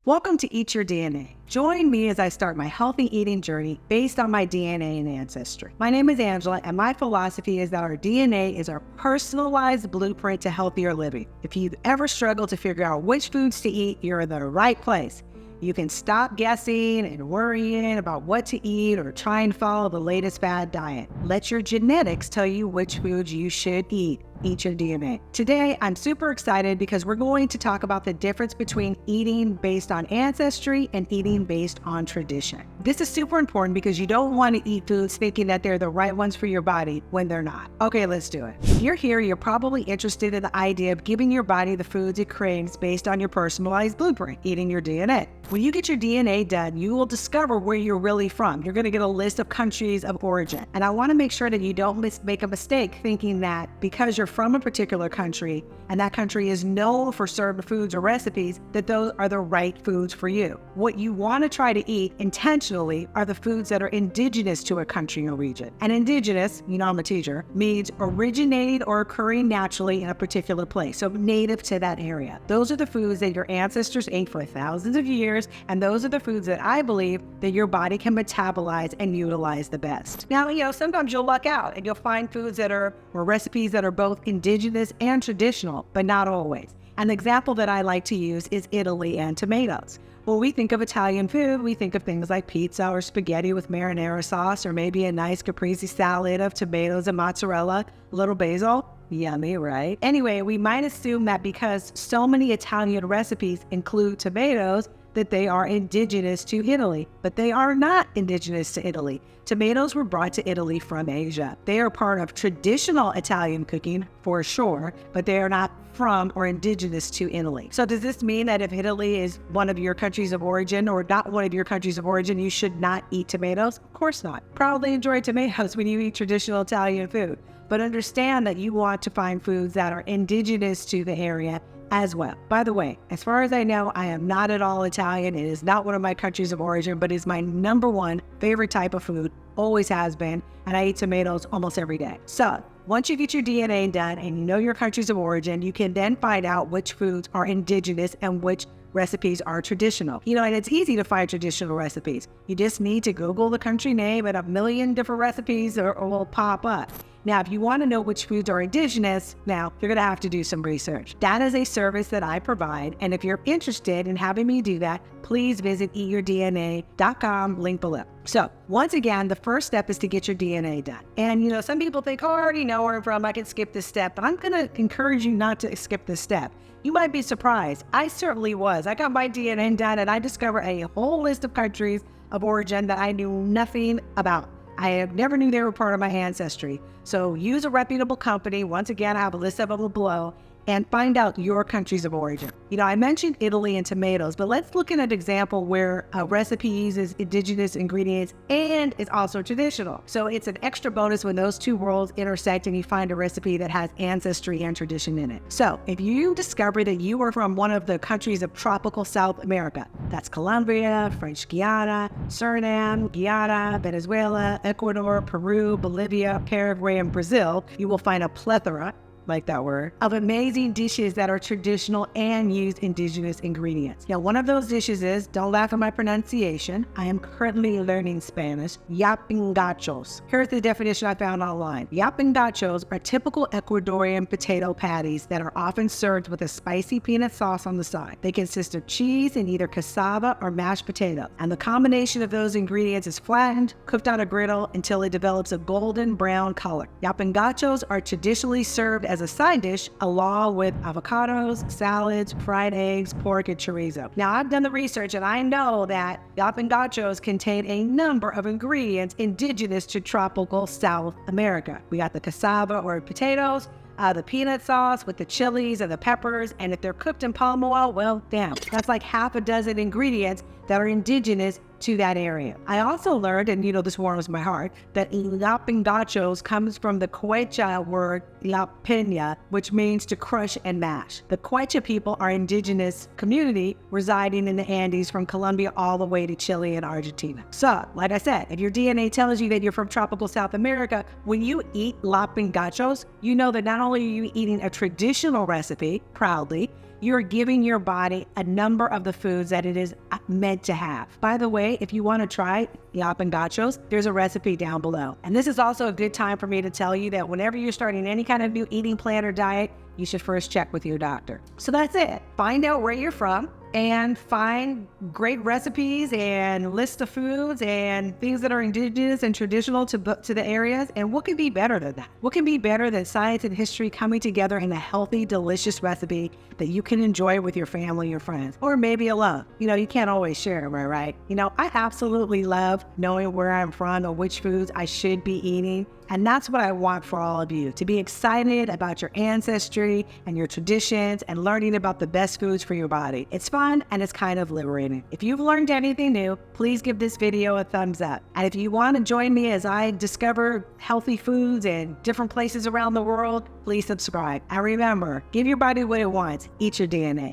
Welcome to Eat Your DNA. Join me as I start my healthy eating journey based on my DNA and ancestry. My name is Angela, and my philosophy is that our DNA is our personalized blueprint to healthier living. If you've ever struggled to figure out which foods to eat, you're in the right place. You can stop guessing and worrying about what to eat or try and follow the latest fad diet. Let your genetics tell you which foods you should eat. Eat your DNA. Today, I'm super excited because we're going to talk about the difference between eating based on ancestry and eating based on tradition. This is super important because you don't want to eat foods thinking that they're the right ones for your body when they're not. Okay, let's do it. If you're here, you're probably interested in the idea of giving your body the foods it craves based on your personalized blueprint, eating your DNA. When you get your DNA done, you will discover where you're really from. You're going to get a list of countries of origin. And I want to make sure that you don't make a mistake thinking that because you're from a particular country and that country is known for certain foods or recipes, that those are the right foods for you. What you want to try to eat intentionally are the foods that are indigenous to a country or region. And indigenous, you know I'm a teacher, means originating or occurring naturally in a particular place, so native to that area. Those are the foods that your ancestors ate for thousands of years, and those are the foods that I believe that your body can metabolize and utilize the best. Now, sometimes you'll luck out and you'll find foods that are, or recipes that are both indigenous and traditional, but not always. An example that I like to use is Italy and tomatoes. When we think of Italian food, we think of things like pizza or spaghetti with marinara sauce, or maybe a nice caprese salad of tomatoes and mozzarella, a little basil. Yummy, right? Anyway, we might assume that because so many Italian recipes include tomatoes, that they are indigenous to Italy, but they are not indigenous to Italy. Tomatoes were brought to Italy from Asia. They are part of traditional Italian cooking for sure, but they are not from or indigenous to Italy. So does this mean that if Italy is one of your countries of origin or not one of your countries of origin, you should not eat tomatoes? Of course not. Probably enjoy tomatoes when you eat traditional Italian food, but understand that you want to find foods that are indigenous to the area as well. By the way, as far as I know, I am not at all Italian. It is not one of my countries of origin, but it's my number one favorite type of food, always has been, and I eat tomatoes almost every day. So once you get your DNA done and you know your countries of origin, you can then find out which foods are indigenous and which recipes are traditional. And it's easy to find traditional recipes. You just need to Google the country name and a million different recipes or will pop up. Now, if you want to know which foods are indigenous, now you're going to have to do some research. That is a service that I provide. And if you're interested in having me do that, please visit eatyourdna.com, link below. So once again, the first step is to get your DNA done. And some people think, oh, I already know where I'm from, I can skip this step, but I'm going to encourage you not to skip this step. You might be surprised. I certainly was. I got my DNA done and I discovered a whole list of countries of origin that I knew nothing about. I never knew they were part of my ancestry. So use a reputable company. Once again, I have a list of them below, and find out your countries of origin. I mentioned Italy and tomatoes, but let's look at an example where a recipe uses indigenous ingredients and is also traditional. So it's an extra bonus when those two worlds intersect and you find a recipe that has ancestry and tradition in it. So if you discover that you are from one of the countries of tropical South America, that's Colombia, French Guiana, Suriname, Guyana, Venezuela, Ecuador, Peru, Bolivia, Paraguay, and Brazil, you will find a plethora, like that word, of amazing dishes that are traditional and use indigenous ingredients. Now, one of those dishes is, don't laugh at my pronunciation, I am currently learning Spanish, yapingachos. Here's the definition I found online. Yapingachos are typical Ecuadorian potato patties that are often served with a spicy peanut sauce on the side. They consist of cheese and either cassava or mashed potato, and the combination of those ingredients is flattened, cooked on a griddle until it develops a golden brown color. Yapingachos are traditionally served as a side dish along with avocados, salads, fried eggs, pork, and chorizo. Now, I've done the research and I know that yapingachos contain a number of ingredients indigenous to tropical South America. We got the cassava or potatoes, the peanut sauce with the chilies and the peppers, and if they're cooked in palm oil, well, damn, that's like half a dozen ingredients that are indigenous to that area. I also learned, and this warms my heart, that yapingachos comes from the Quechua word la peña, which means to crush and mash. The Quechua people are indigenous community residing in the Andes from Colombia all the way to Chile and Argentina. So, like I said, if your DNA tells you that you're from tropical South America, when you eat yapingachos, you know that not only are you eating a traditional recipe, proudly, you're giving your body a number of the foods that it is meant to have. By the way, if you want to try yap and gachos, there's a recipe down below. And this is also a good time for me to tell you that whenever you're starting any kind of new eating plan or diet, you should first check with your doctor. So that's it. Find out where you're from and find great recipes and list of foods and things that are indigenous and traditional to the areas. And what can be better than that? What can be better than science and history coming together in a healthy, delicious recipe that you can enjoy with your family, your friends, or maybe alone? You can't always share them, right? I absolutely love knowing where I'm from and which foods I should be eating. And that's what I want for all of you, to be excited about your ancestry and your traditions and learning about the best foods for your body. It's fun and it's kind of liberating. If you've learned anything new, please give this video a thumbs up. And if you want to join me as I discover healthy foods in different places around the world, please subscribe. And remember, give your body what it wants. Eat your DNA.